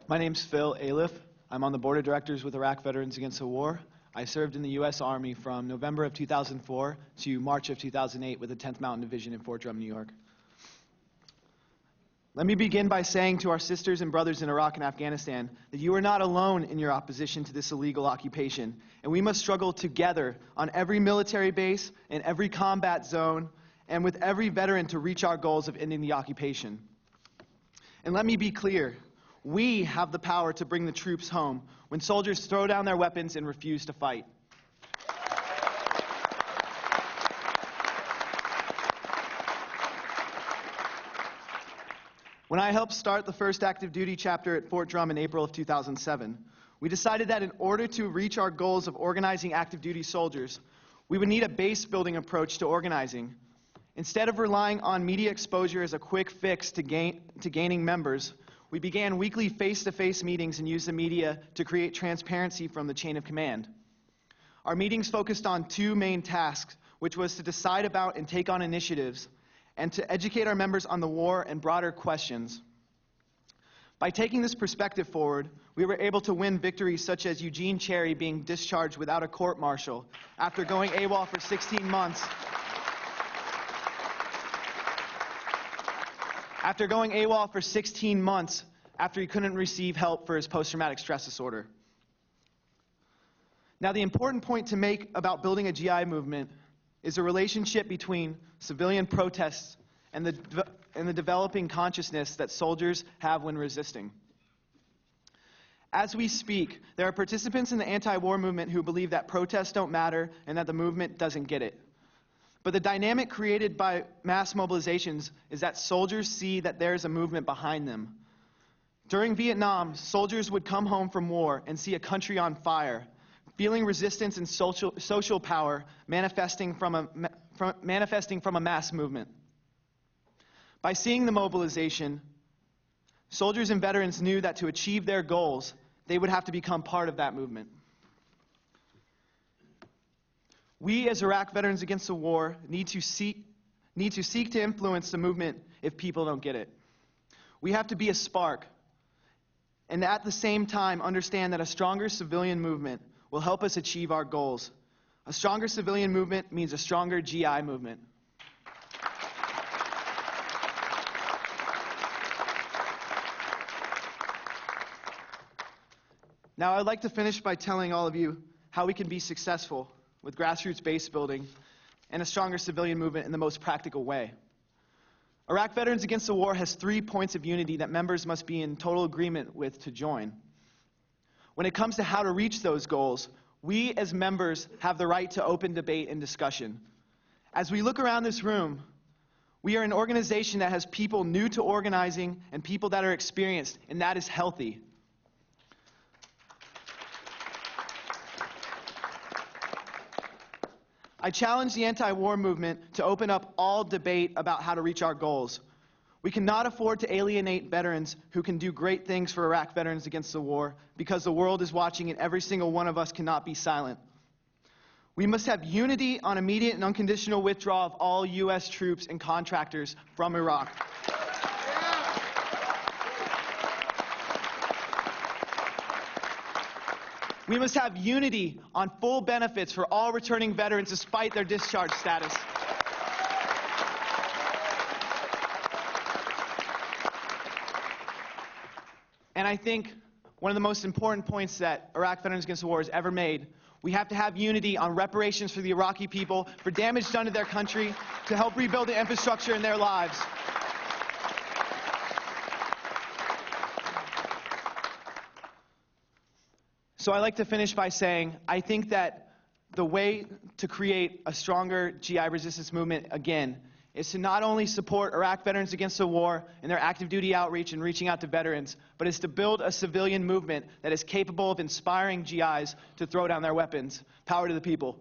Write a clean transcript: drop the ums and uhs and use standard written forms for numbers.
My name's Phil Aliff. I'm on the board of directors with Iraq Veterans Against the War. I served in the U.S. Army from November of 2004 to March of 2008 with the 10th Mountain Division in Fort Drum, New York. Let me begin by saying to our sisters and brothers in Iraq and Afghanistan that you are not alone in your opposition to this illegal occupation, and we must struggle together on every military base, in every combat zone, and with every veteran to reach our goals of ending the occupation. And let me be clear. We have the power to bring the troops home when soldiers throw down their weapons and refuse to fight. When I helped start the first active duty chapter at Fort Drum in April of 2007, we decided that in order to reach our goals of organizing active duty soldiers, we would need a base building approach to organizing. Instead of relying on media exposure as a quick fix to gaining members, we began weekly face-to-face meetings and used the media to create transparency from the chain of command. Our meetings focused on two main tasks, which was to decide about and take on initiatives, and to educate our members on the war and broader questions. By taking this perspective forward, we were able to win victories such as Eugene Cherry being discharged without a court-martial after going AWOL for 16 months. After going AWOL for 16 months after he couldn't receive help for his post-traumatic stress disorder. Now, the important point to make about building a GI movement is a relationship between civilian protests and the developing consciousness that soldiers have when resisting. As we speak, there are participants in the anti-war movement who believe that protests don't matter and that the movement doesn't get it. But the dynamic created by mass mobilizations is that soldiers see that there's a movement behind them. During Vietnam, soldiers would come home from war and see a country on fire, feeling resistance and social power manifesting from a mass movement. By seeing the mobilization, soldiers and veterans knew that to achieve their goals, they would have to become part of that movement. We, as Iraq Veterans Against the War, need to seek to influence the movement if people don't get it. We have to be a spark, and at the same time understand that a stronger civilian movement will help us achieve our goals. A stronger civilian movement means a stronger GI movement. Now, I'd like to finish by telling all of you how we can be successful with grassroots base building and a stronger civilian movement in the most practical way. Iraq Veterans Against the War has 3 points of unity that members must be in total agreement with to join. When it comes to how to reach those goals, we as members have the right to open debate and discussion. As we look around this room, we are an organization that has people new to organizing and people that are experienced, and that is healthy. I challenge the anti-war movement to open up all debate about how to reach our goals. We cannot afford to alienate veterans who can do great things for Iraq Veterans Against the War because the world is watching and every single one of us cannot be silent. We must have unity on immediate and unconditional withdrawal of all U.S. troops and contractors from Iraq. We must have unity on full benefits for all returning veterans despite their discharge status. And I think one of the most important points that Iraq Veterans Against the War has ever made, we have to have unity on reparations for the Iraqi people, for damage done to their country, to help rebuild the infrastructure in their lives. So I'd like to finish by saying, I think that the way to create a stronger GI resistance movement, again, is to not only support Iraq Veterans Against the War and their active duty outreach and reaching out to veterans, but is to build a civilian movement that is capable of inspiring GIs to throw down their weapons. Power to the people.